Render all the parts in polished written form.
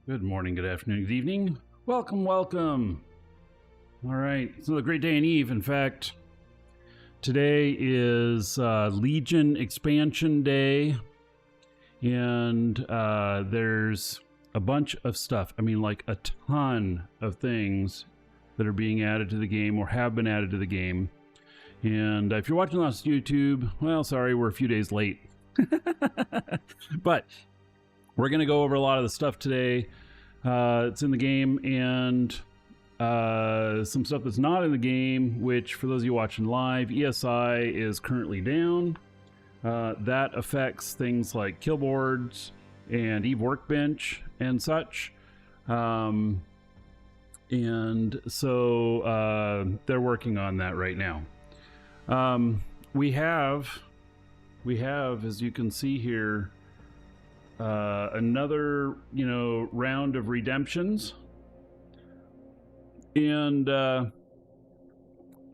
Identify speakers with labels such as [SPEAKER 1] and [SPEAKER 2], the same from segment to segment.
[SPEAKER 1] Good morning, good afternoon, good evening. Welcome, welcome. All right, it's another great day and eve. In fact, today is Legion Expansion Day, and there's a bunch of stuff. I mean, like a ton of things that are being added to the game or have been added to the game. And if you're watching on YouTube, well, sorry, we're a few days late. But we're going to go over a lot of the stuff today. It's in the game, and some stuff that's not in the game, which for those of you watching live, ESI is currently down. That affects things like killboards and Eve Workbench and such. And so they're working on that right now. We have, as you can see here, another, round of redemptions, and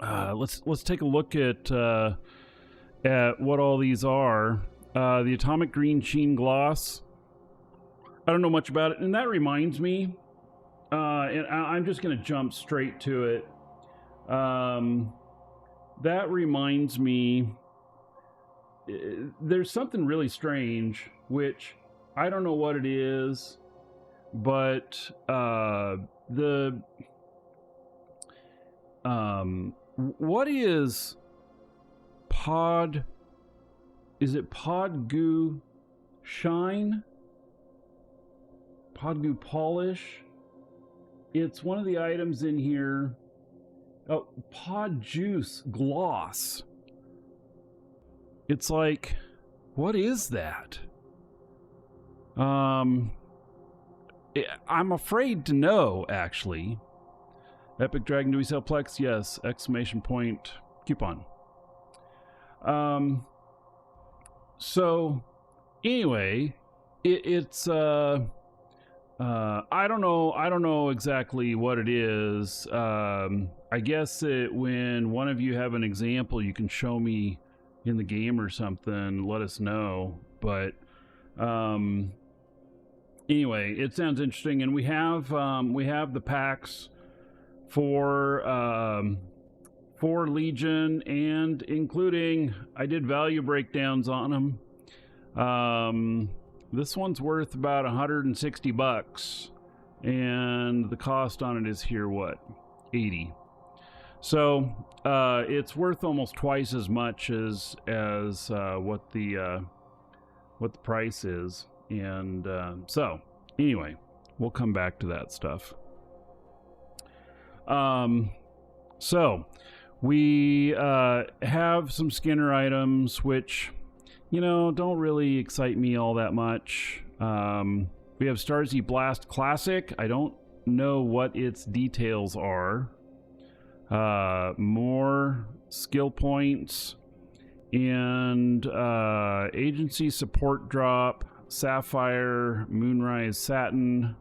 [SPEAKER 1] let's take a look at what all these are. The Atomic Green Sheen Gloss. I don't know much about it, and that reminds me, and I'm just going to jump straight to it. That reminds me, there's something really strange, which I don't know what it is, but what is Pod? Is it Pod Goo Shine? Pod Goo Polish? It's one of the items in here. Oh, Pod Juice Gloss. It's like, what is that? I'm afraid to know, actually. Epic Dragon, do we sell Plex? Yes! Exclamation point coupon. So anyway, it's I don't know exactly what it is. I guess when one of you have an example, you can show me in the game or something, let us know. But anyway, it sounds interesting, and we have the packs for Legion, and including, I did value breakdowns on them. This one's worth about $160, and the cost on it is here, what, 80. So it's worth almost twice as much as what the price is, and so anyway, we'll come back to that stuff. So we have some Skinner items, which don't really excite me all that much. We have Starsy Blast Classic. I don't know what its details are. More skill points, and agency support drop, Sapphire, Moonrise Satin.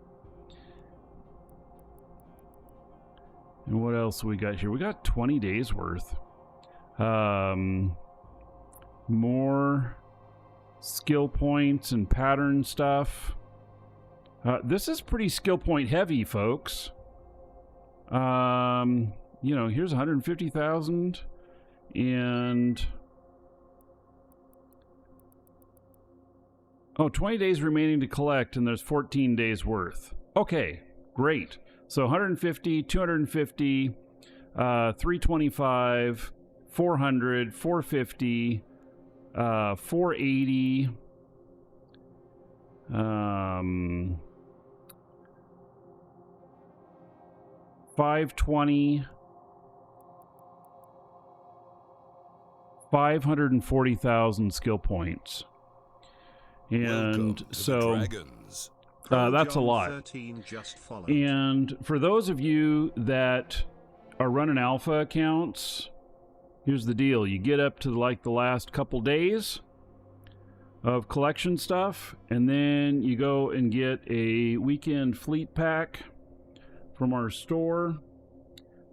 [SPEAKER 1] And what else we got here? We got 20 days worth. More skill points and pattern stuff. This is pretty skill point heavy, folks. Here's 150,000, and 20 days remaining to collect, and there's 14 days worth. Okay, great. So 150, 250, 325, 400, 450, 480, 520, 540,000 skill points. And so that's a lot. And for those of you that are running alpha accounts, here's the deal. You get up to like the last couple days of collection stuff, and then you go and get a weekend fleet pack from our store.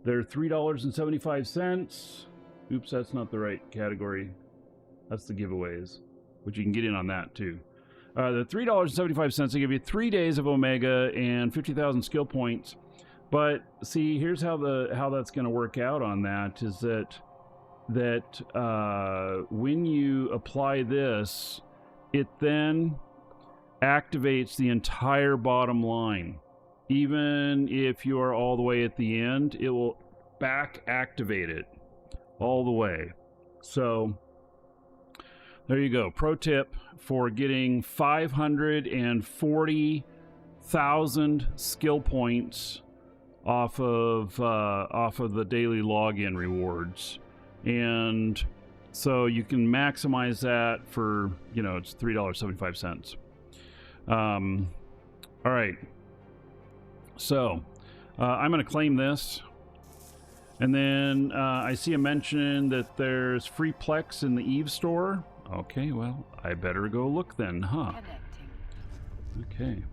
[SPEAKER 1] They're $3.75. Oops, that's not the right category. That's the giveaways, which you can get in on that too. The $3.75, they give you 3 days of Omega and 50,000 skill points. But see, here's how that's going to work out on that is that when you apply this, it then activates the entire bottom line. Even if you are all the way at the end, it will back activate it all the way. So there you go. Pro tip for getting 540,000 skill points off of the daily login rewards. And so you can maximize that for, it's $3.75. All right. So I'm going to claim this. And then I see a mention that there's free Plex in the Eve store. Okay, well, I better go look then, huh? Okay.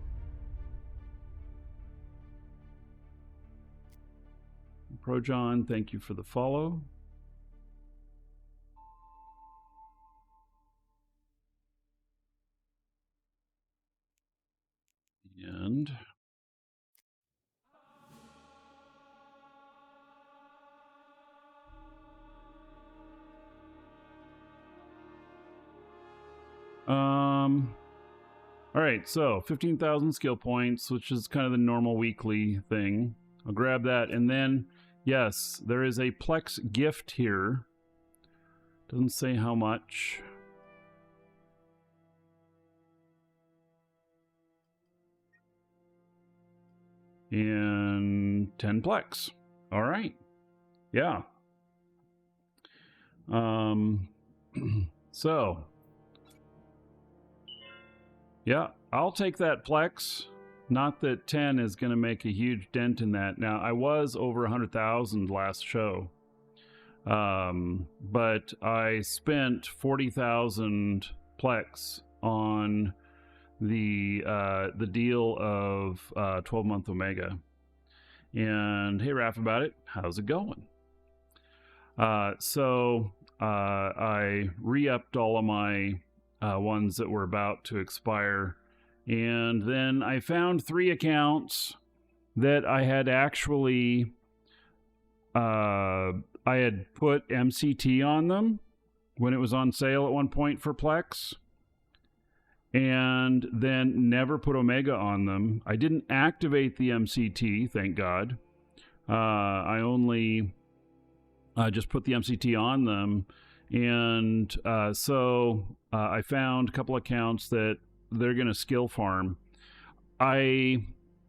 [SPEAKER 1] Pro John, thank you for the follow. And all right, so 15,000 skill points, which is kind of the normal weekly thing. I'll grab that, and then yes, there is a Plex gift here. Doesn't say how much. And 10 Plex. All right. Yeah. So yeah, I'll take that Plex. Not that 10 is going to make a huge dent in that. Now, I was over 100,000 last show. But I spent 40,000 Plex on the deal of 12-month Omega. And hey, Raph, about it. How's it going? So I re-upped all of my ones that were about to expire. And then I found 3 accounts that I had actually I had put MCT on them when it was on sale at one point for Plex, and then never put Omega on them. I didn't activate the MCT, thank God. I only just put the MCT on them, and so I found a couple accounts that they're going to skill farm. I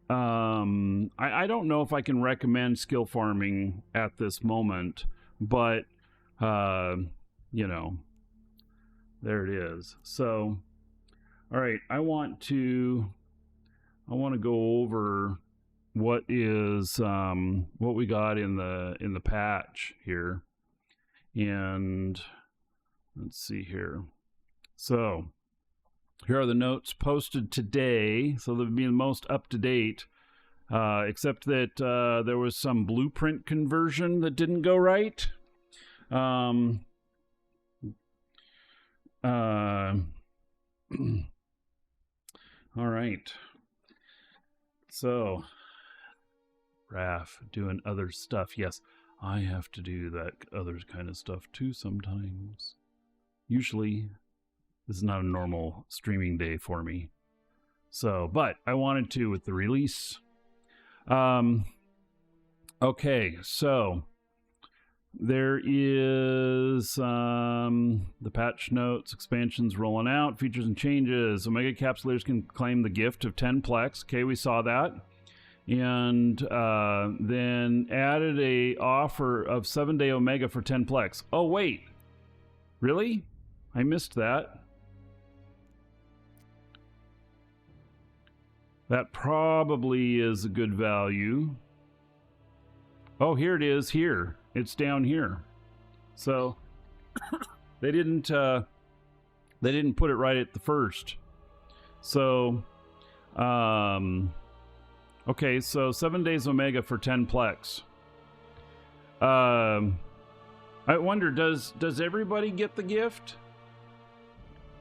[SPEAKER 1] don't know if I can recommend skill farming at this moment, but you know, there it is. So, all right, I want to go over what is what we got in the patch here, and let's see here. So here are the notes posted today, so they'll be the most up to date, except that there was some blueprint conversion that didn't go right. All right. So, Raph doing other stuff. Yes, I have to do that other kind of stuff too sometimes. Usually, this is not a normal streaming day for me. So, but I wanted to with the release. Okay, so there is the patch notes, expansions rolling out, features and changes. Omega Capsulators can claim the gift of 10 Plex. Okay, we saw that. And then added a offer of 7-day Omega for 10 Plex. Oh, wait. Really? I missed that. That probably is a good value. Oh, here it is here. It's down here. So they didn't put it right at the first. So okay, so 7 days Omega for 10 Plex. I wonder, does everybody get the gift?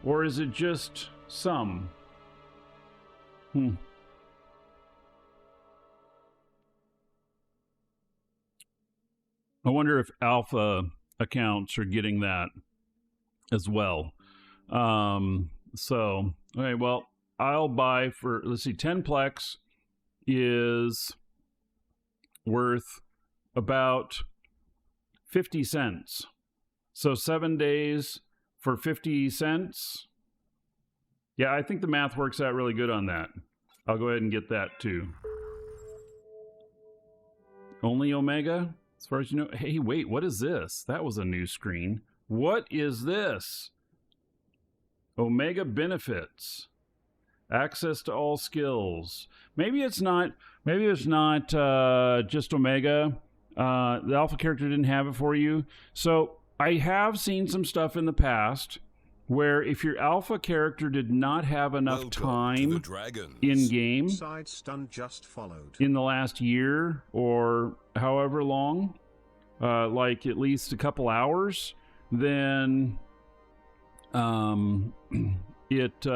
[SPEAKER 1] Or is it just some? I wonder if alpha accounts are getting that as well. So, okay, well, I'll buy for, let's see, 10 Plex is worth about 50 cents. So 7 days for 50 cents. Yeah, I think the math works out really good on that. I'll go ahead and get that too. Only Omega? As far as you know. Hey, wait, what is this? That was a new screen. What is this? Omega benefits. Access to all skills. Maybe it's not just Omega. The alpha character didn't have it for you. So I have seen some stuff in the past where if your alpha character did not have enough time in game in the last year or however long, like at least a couple hours, then it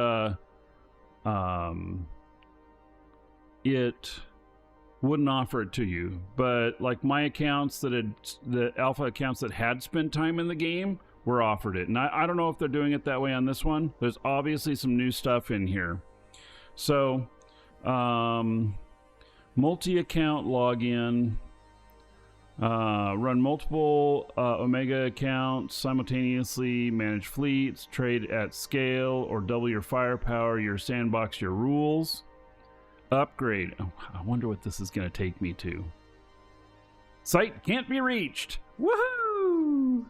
[SPEAKER 1] wouldn't offer it to you. But like my accounts the alpha accounts that had spent time in the game were offered it. And I don't know if they're doing it that way on this one. There's obviously some new stuff in here. So, multi-account login, run multiple Omega accounts simultaneously, manage fleets, trade at scale, or double your firepower, your sandbox, your rules. Upgrade. Oh, I wonder what this is going to take me to. Site can't be reached. Woohoo!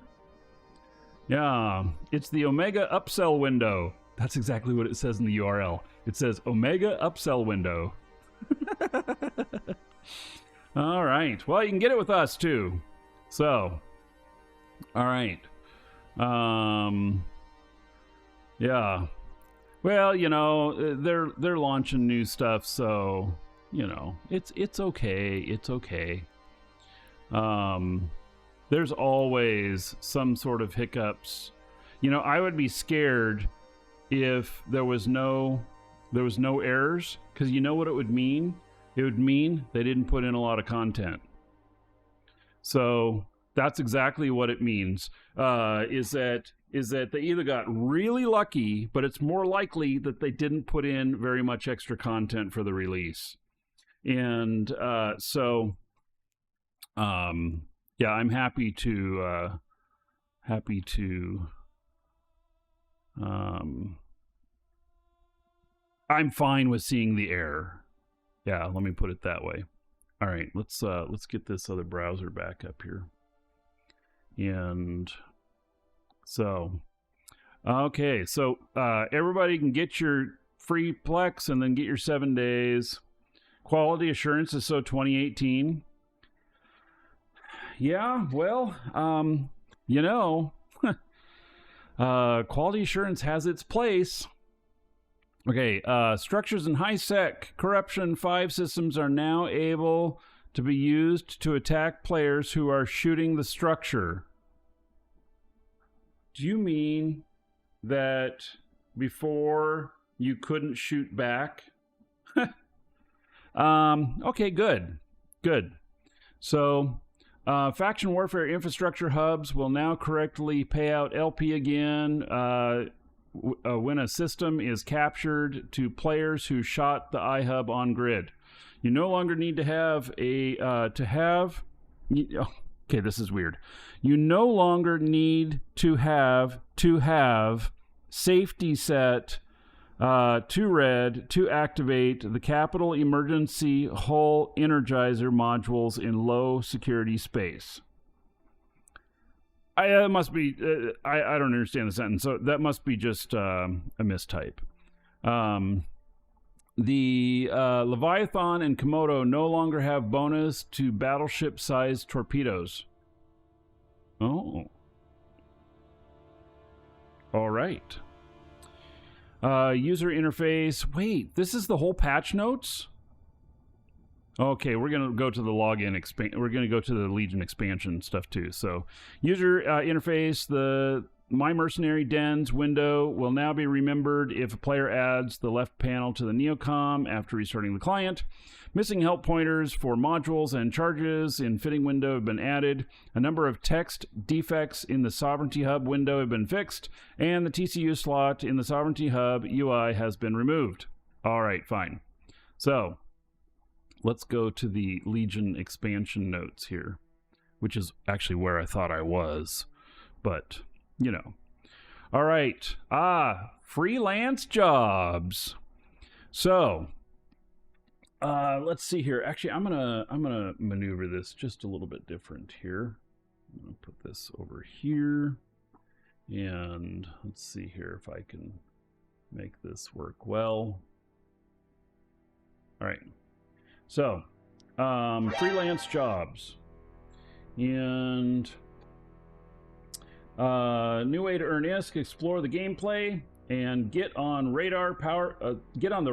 [SPEAKER 1] Yeah, it's the Omega upsell window. That's exactly what it says in the URL. It says Omega upsell window. All right. Well, you can get it with us too. So, all right. Yeah. Well, you know, they're launching new stuff, so you know, it's okay. It's okay. There's always some sort of hiccups. You know, I would be scared if there was no errors, because you know what it would mean? It would mean they didn't put in a lot of content. So that's exactly what it means. Is that they either got really lucky, but it's more likely that they didn't put in very much extra content for the release. And yeah, I'm happy to I'm fine with seeing the error. Yeah, let me put it that way. All right, let's get this other browser back up here. And so, okay, so everybody can get your free Plex and then get your 7 days. Quality assurance is so 2018. Yeah, well, you know, quality assurance has its place. Okay, structures in high-sec corruption 5 systems are now able to be used to attack players who are shooting the structure. Do you mean that before you couldn't shoot back? Okay, good. So, faction warfare infrastructure hubs will now correctly pay out LP again when a system is captured to players who shot the iHub on grid. You no longer need to have okay, this is weird. You no longer need to have safety set to red to activate the Capital Emergency Hull Energizer modules in low security space. That must be, I don't understand the sentence, so that must be just a mistype. The Leviathan and Komodo no longer have bonus to battleship-sized torpedoes. Oh. All right. User interface. Wait, this is the whole patch notes? Okay, we're going to go to the login we're going to go to the Legion expansion stuff too. So, user interface, the My Mercenary Dens window will now be remembered if a player adds the left panel to the Neocom after restarting the client. Missing help pointers for modules and charges in fitting window have been added. A number of text defects in the Sovereignty Hub window have been fixed, and the TCU slot in the Sovereignty Hub UI has been removed. All right, fine. So let's go to the Legion expansion notes here, which is actually where I thought I was, but you know. All right. Freelance jobs. So let's see here. Actually, I'm gonna maneuver this just a little bit different here. I'm gonna put this over here, and let's see here if I can make this work well. All right. So freelance jobs, and new way to earn ISK: explore the gameplay and get on the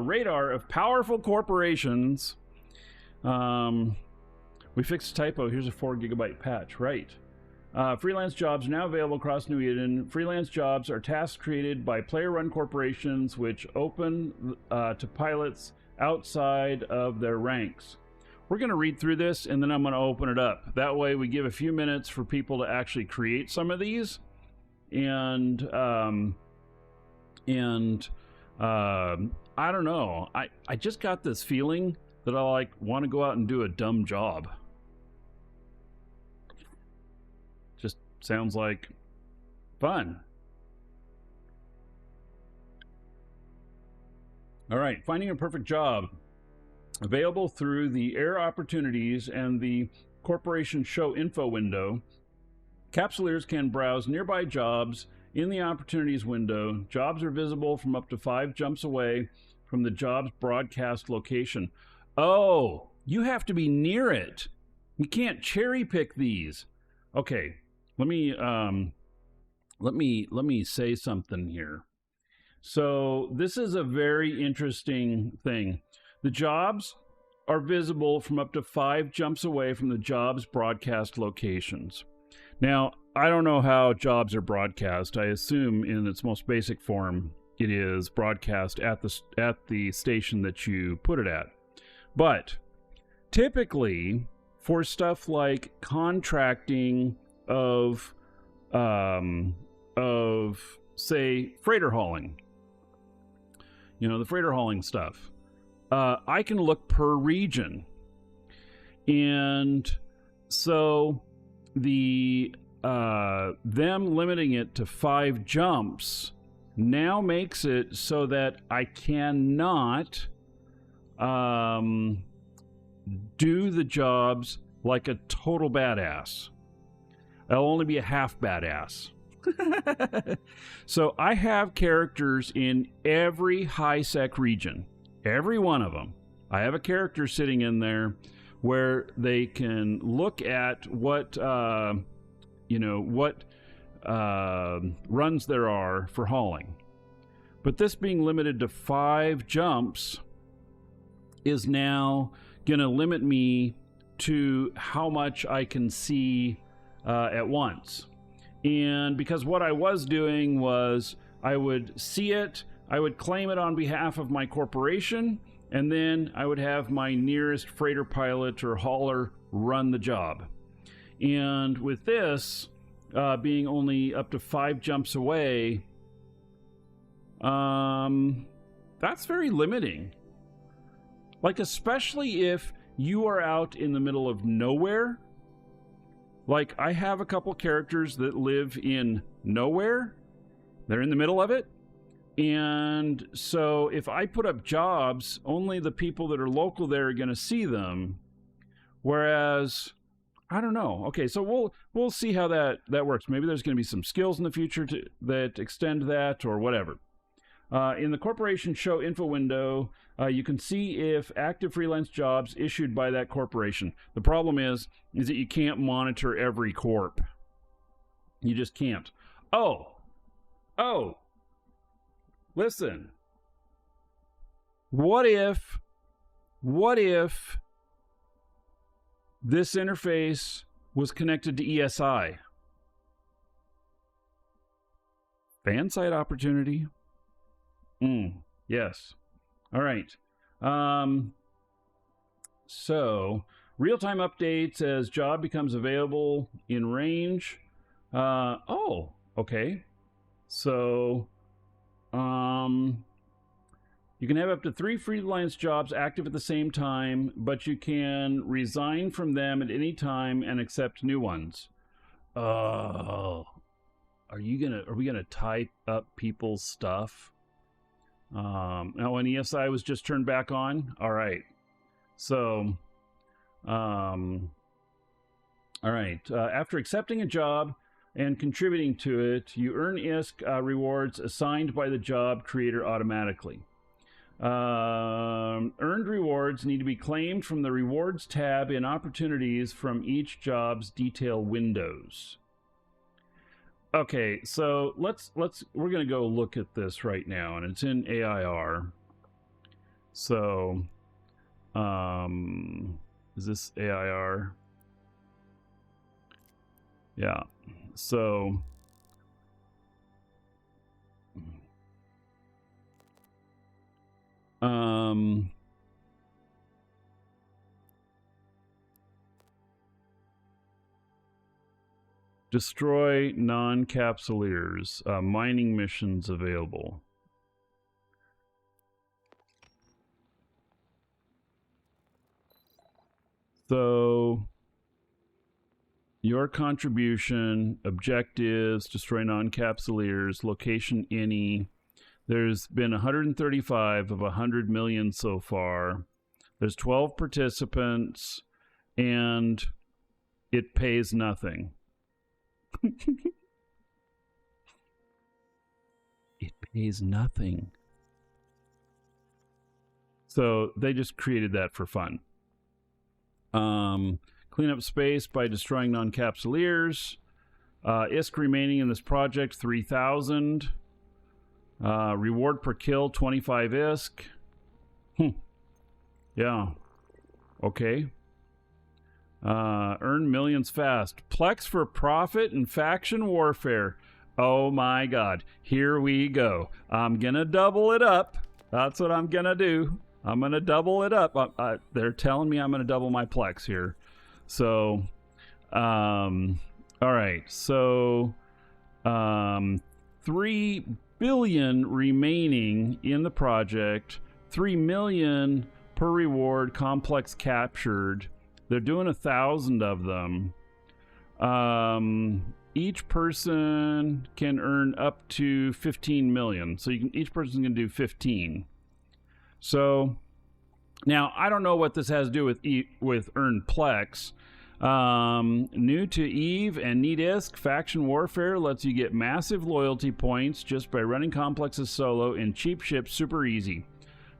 [SPEAKER 1] radar of powerful corporations. We fixed a typo. Here's a 4 GB patch. Right. Freelance jobs are now available across New Eden. Freelance jobs are tasks created by player-run corporations which open to pilots outside of their ranks. We're going to read through this, and then I'm going to open it up. That way we give a few minutes for people to actually create some of these. And I don't know. I just got this feeling that I want to go out and do a dumb job. Just sounds like fun. All right, finding a perfect job. Available through the Air Opportunities and the Corporation Show Info window. Capsuleers can browse nearby jobs in the Opportunities window. Jobs are visible from up to 5 jumps away from the job's broadcast location. Oh, you have to be near it. You can't cherry pick these. Okay, let me say something here. So this is a very interesting thing. The jobs are visible from up to 5 jumps away from the job's broadcast locations. Now, I don't know how jobs are broadcast. I assume in its most basic form, it is broadcast at the station that you put it at. But typically, for stuff like contracting of say, freighter hauling, the freighter hauling stuff, I can look per region. And so them limiting it to 5 jumps now makes it so that I cannot do the jobs like a total badass. I'll only be a half badass. So I have characters in every high-sec region. Every one of them. I have a character sitting in there where they can look at what runs there are for hauling. But this being limited to 5 jumps is now going to limit me to how much I can see at once. And because what I was doing was I would see it, I would claim it on behalf of my corporation, and then I would have my nearest freighter pilot or hauler run the job. And with this being only up to 5 jumps away, that's very limiting. Like, especially if you are out in the middle of nowhere. Like, I have a couple characters that live in nowhere. They're in the middle of it. And so if I put up jobs, only the people that are local there are going to see them. Whereas, I don't know. Okay, so we'll see how that works. Maybe there's going to be some skills in the future that extend that or whatever. In the Corporation Show Info window, you can see if active freelance jobs issued by that corporation. The problem is that you can't monitor every corp. You just can't. Oh, listen. What if this interface was connected to ESI? Fan site opportunity. Yes. All right. So real-time updates as job becomes available in range. Oh, okay. So, you can have up to 3 freelance jobs active at the same time, but you can resign from them at any time and accept new ones. Oh, are we gonna type up people's stuff? Now, when ESI was just turned back on. All right. So, all right. After accepting a job and contributing to it, you earn ISK rewards assigned by the job creator automatically. Earned rewards need to be claimed from the rewards tab in opportunities from each job's detail windows. Okay, so we're gonna go look at this right now, and it's in AIR. So, is this AIR? Yeah. So, destroy non-capsuleers, mining missions available. So, your contribution, objectives, destroy non-capsuleers, location any. There's been 135 of 100 million so far. There's 12 participants, and it pays nothing. It pays nothing. So they just created that for fun. Clean up space by destroying non-capsuleers. ISK remaining in this project, 3,000. Reward per kill, 25 ISK. Yeah. Okay. Earn millions fast. Plex for profit and faction warfare. Oh my god. Here we go. I'm gonna double it up. That's what I'm gonna do. I'm gonna double it up. They're telling me I'm gonna double my Plex here. So, all right. So, 3 billion remaining in the project. 3 million per reward complex captured. They're doing 1,000 of them. Each person can earn up to 15 million. So each person can do 15. So now I don't know what this has to do with earned Plex. New to EVE and need ISK, faction warfare lets you get massive loyalty points just by running complexes solo in cheap ships super easy.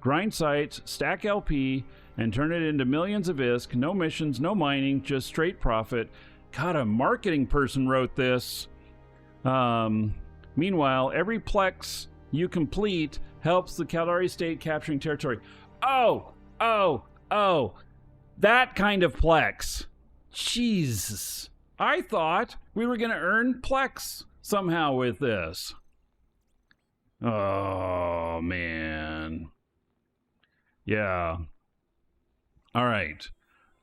[SPEAKER 1] Grind sites, stack LP, and turn it into millions of ISK. No missions, no mining, just straight profit. God, a marketing person wrote this. Meanwhile, every Plex you complete helps the Caldari state capturing territory. Oh! That kind of Plex. Jesus. I thought we were going to earn Plex somehow with this. Oh, man. Yeah. All right.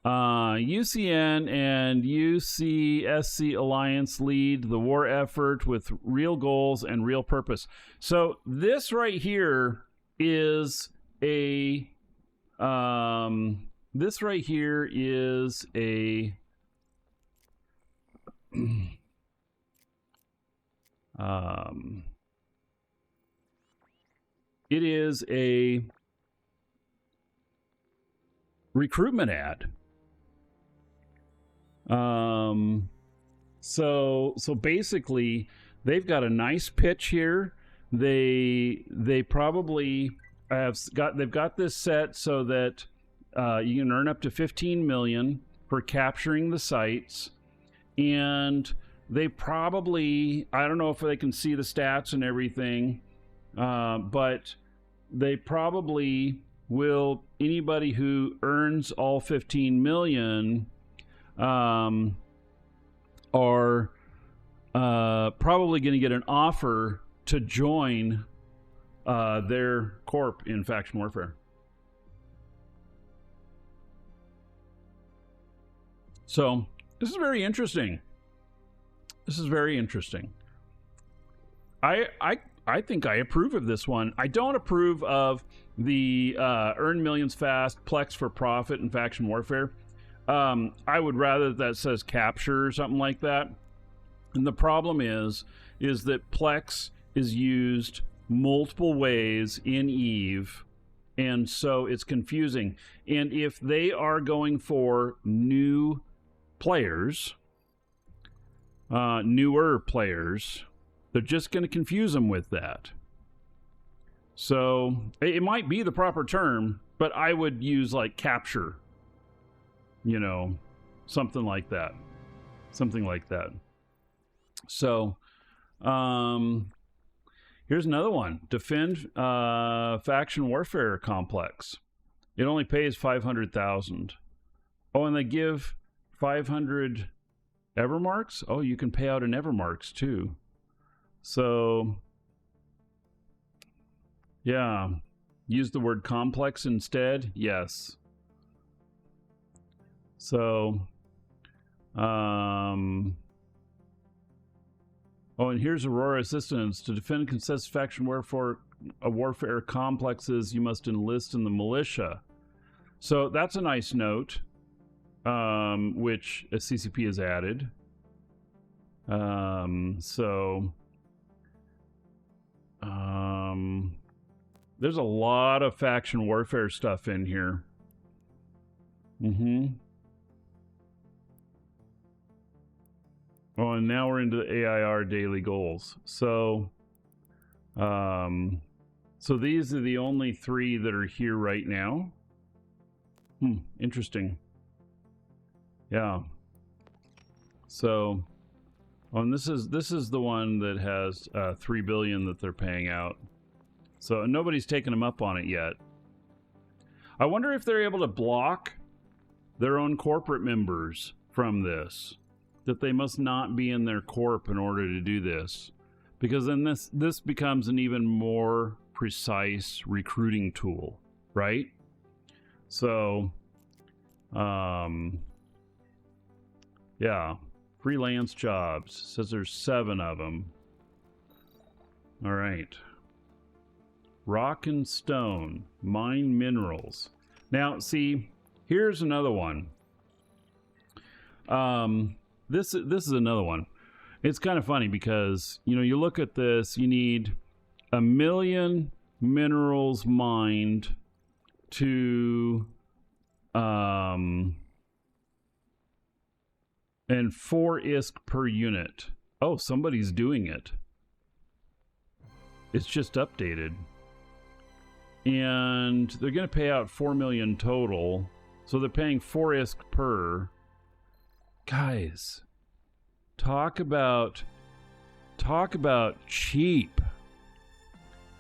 [SPEAKER 1] UCN and UCSC Alliance lead the war effort with real goals and real purpose. So this right here is a it is a recruitment ad. So basically they've got a nice pitch here. They probably they've got this set so that you can earn up to 15 million for capturing the sites, and they probably, I don't know if they can see the stats and everything, but they probably will, anybody who earns all 15 million are probably going to get an offer to join their corp in faction warfare. So this is very interesting. This is very interesting. I think I approve of this one. I don't approve of the earn millions fast, Plex for profit, and faction warfare. I would rather that says capture or something like that. And the problem is that Plex is used multiple ways in EVE, and so it's confusing. And if they are going for new players, newer players, they're just going to confuse them with that. So it might be the proper term, but I would use like capture, you know, something like that. Something like that. So, here's another one. Defend faction warfare complex. It only pays 500,000. Oh, and they give 500 Evermarks? Oh, you can pay out in Evermarks too. So, yeah. Use the word complex instead? Yes. So, oh, and here's Aurora Assistance. To defend contested faction warfare complexes, you must enlist in the militia. So that's a nice note, which a CCP has added. There's a lot of faction warfare stuff in here. Oh, and now we're into the AIR daily goals. So, so these are the only 3 that are here right now. Interesting. Yeah. So, and this is the one that has 3 billion that they're paying out. So nobody's taken them up on it yet. I wonder if they're able to block their own corporate members from this. That they must not be in their corp in order to do this, because then this becomes an even more precise recruiting tool, right? So, yeah, freelance jobs says there's 7 of them. All right, rock and stone, mine minerals. Now, see, here's another one. This is another one. It's kind of funny because, you know, you look at this, you need 1 million minerals mined to and 4 ISK per unit. Oh, somebody's doing it. It's just updated. And they're going to pay out 4 million total. So they're paying 4 ISK per. Guys, talk about cheap.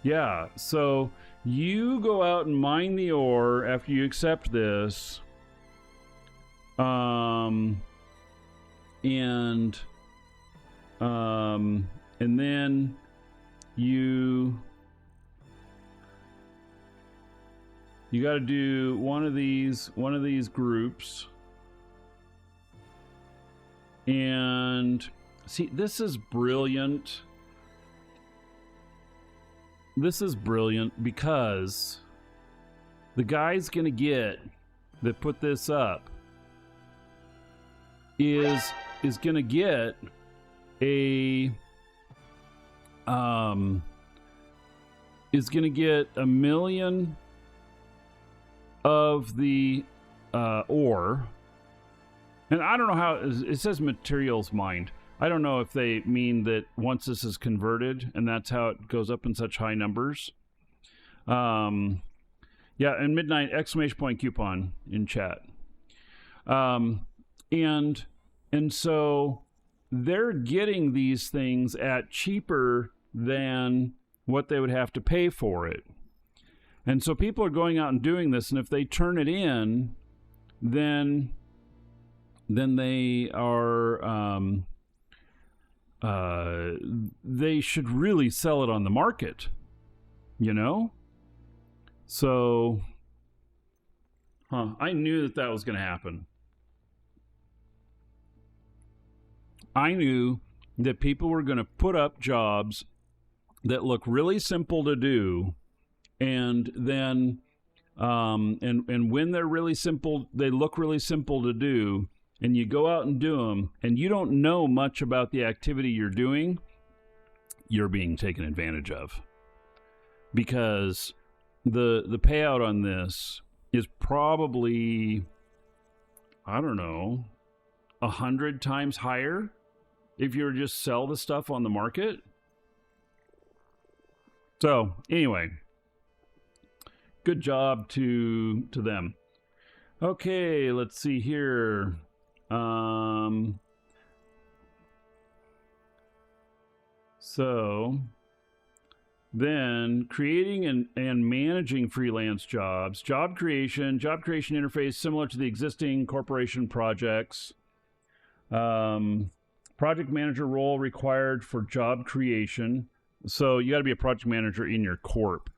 [SPEAKER 1] Yeah, so you go out and mine the ore after you accept this, and then you got to do one of these groups. And see, this is brilliant. This is brilliant because the guy's gonna get that put this up is gonna get a is gonna get 1 million of the ore. And I don't know how it says materials mined. I don't know if they mean that once this is converted and that's how it goes up in such high numbers. Yeah, and midnight exclamation point coupon in chat. And so they're getting these things at cheaper than what they would have to pay for it. And so people are going out and doing this, and if they turn it in, then they are they should really sell it on the market, you know? So, I knew that was going to happen. I knew that people were going to put up jobs that look really simple to do, and then and when they're really simple, they look really simple to do, and you go out and do them, and you don't know much about the activity you're doing, you're being taken advantage of. Because the payout on this is probably, I don't know, 100 times higher if you were just sell the stuff on the market. So anyway, good job to them. Okay, let's see here. So then creating and managing freelance jobs, job creation interface similar to the existing corporation projects. Project manager role required for job creation. So you got to be a project manager in your corp,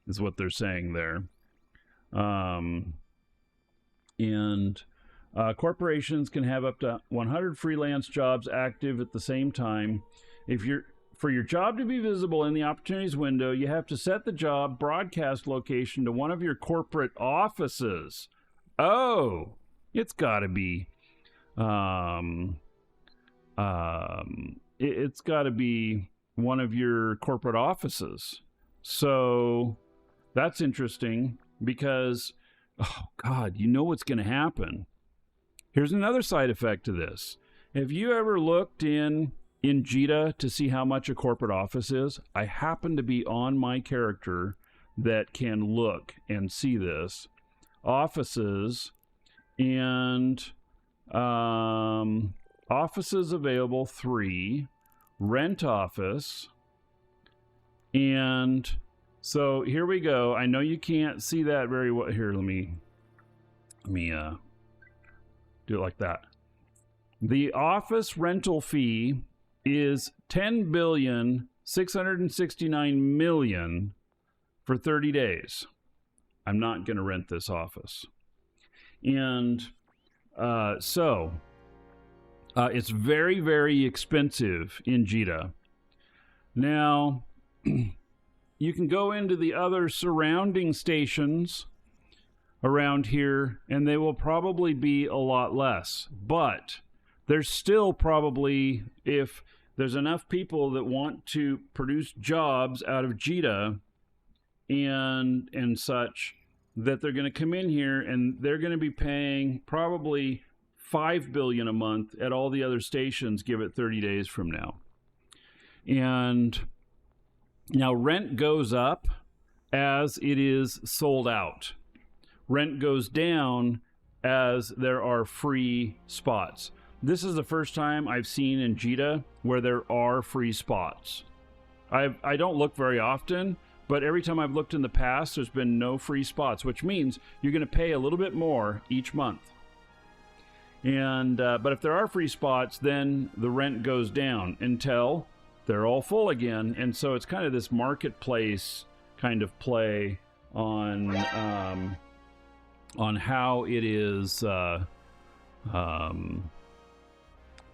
[SPEAKER 1] is what they're saying there. Corporations can have up to 100 freelance jobs active at the same time. For your job to be visible in the opportunities window, you have to set the job broadcast location to one of your corporate offices. Oh, it's got to be, it's got to be one of your corporate offices. So that's interesting because, oh God, you know what's going to happen. Here's another side effect to this. Have you ever looked in Jita to see how much a corporate office is? I happen to be on my character that can look and see this. Offices and offices available 3, rent office, and so here we go. I know you can't see that very well. Here, let me do it like that. The office rental fee is $10,669,000,000 for 30 days. I'm not going to rent this office. And so it's very, very expensive in Jita. Now, you can go into the other surrounding stations around here, and they will probably be a lot less. But there's still probably, if there's enough people that want to produce jobs out of Jita and such, that they're going to come in here and they're going to be paying probably $5 billion a month at all the other stations, give it 30 days from now. And now rent goes up as it is sold out. Rent goes down as there are free spots. This is the first time I've seen in Jita where there are free spots. I don't look very often, but every time I've looked in the past, there's been no free spots, which means you're going to pay a little bit more each month. And but if there are free spots, then the rent goes down until they're all full again. And so it's kind of this marketplace kind of play on how it is,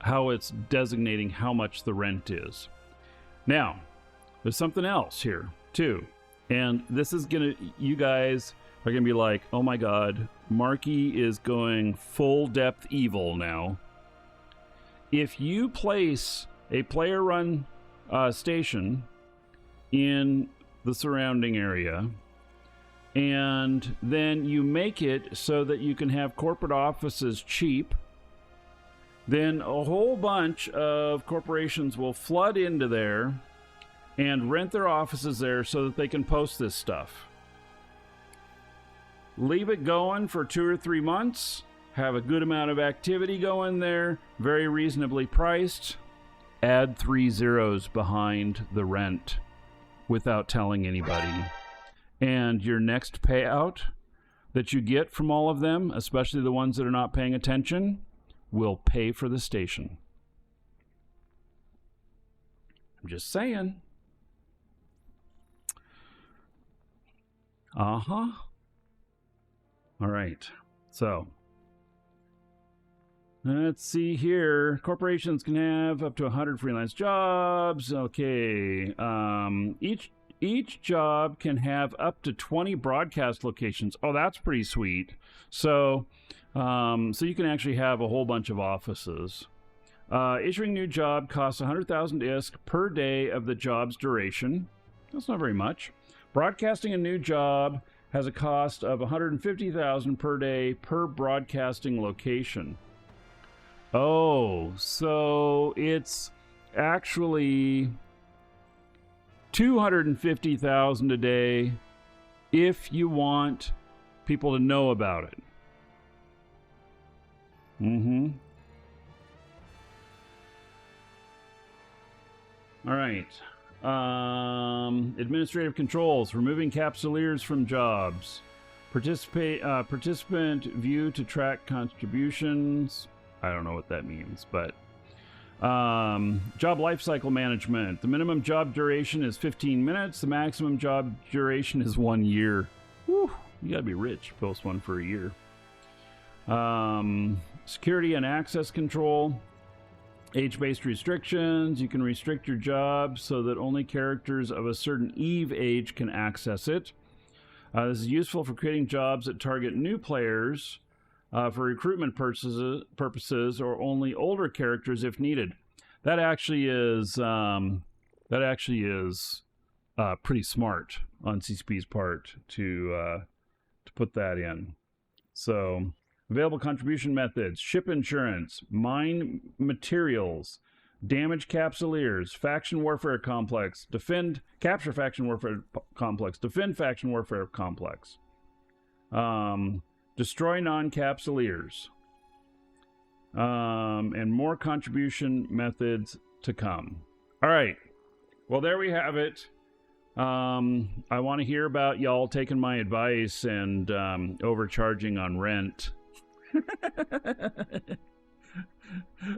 [SPEAKER 1] how it's designating how much the rent is. Now, there's something else here too, and this is gonna, you guys are gonna be like, oh my God, Markee is going full depth evil now. If you place a player run station in the surrounding area, and then you make it so that you can have corporate offices cheap, then a whole bunch of corporations will flood into there and rent their offices there so that they can post this stuff. Leave it going for 2 or 3 months, have a good amount of activity going there, very reasonably priced, add 3 zeros behind the rent without telling anybody. And your next payout that you get from all of them, especially the ones that are not paying attention, will pay for the station. I'm just saying. Uh-huh. All right. So, let's see here. Corporations can have up to 100 freelance jobs. Okay. Each job can have up to 20 broadcast locations. Oh, that's pretty sweet. So you can actually have a whole bunch of offices. Issuing new job costs 100,000 ISK per day of the job's duration. That's not very much. Broadcasting a new job has a cost of 150,000 per day per broadcasting location. Oh, so it's actually 250,000 a day if you want people to know about it. All right. Administrative controls, removing capsuleers from jobs. Participant view to track contributions. I don't know what that means, but job lifecycle management. The minimum job duration is 15 minutes. The maximum job duration is 1 year. Whew, you gotta be rich to post one for a year. Security and access control. Age-based restrictions. You can restrict your job so that only characters of a certain EVE age can access it. This is useful for creating jobs that target new players for recruitment purposes, or only older characters if needed. That actually is pretty smart on CCP's part to put that in. So, available contribution methods: ship insurance, mine materials, damage capsuleers, faction warfare complex, capture faction warfare complex, defend faction warfare complex, destroy non-capsuleers, and more contribution methods to come. All right. Well, there we have it. I want to hear about y'all taking my advice and overcharging on rent.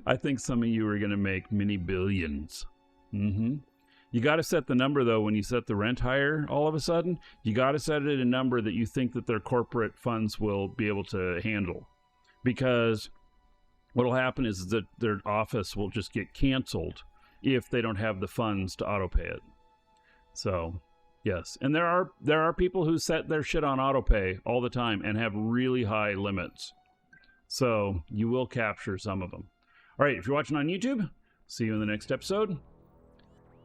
[SPEAKER 1] I think some of you are going to make many billions. You got to set the number, though, when you set the rent higher, all of a sudden. You got to set it at a number that you think that their corporate funds will be able to handle. Because what will happen is that their office will just get canceled if they don't have the funds to auto-pay it. So, yes. And there are people who set their shit on auto-pay all the time and have really high limits. So, you will capture some of them. All right, if you're watching on YouTube, see you in the next episode.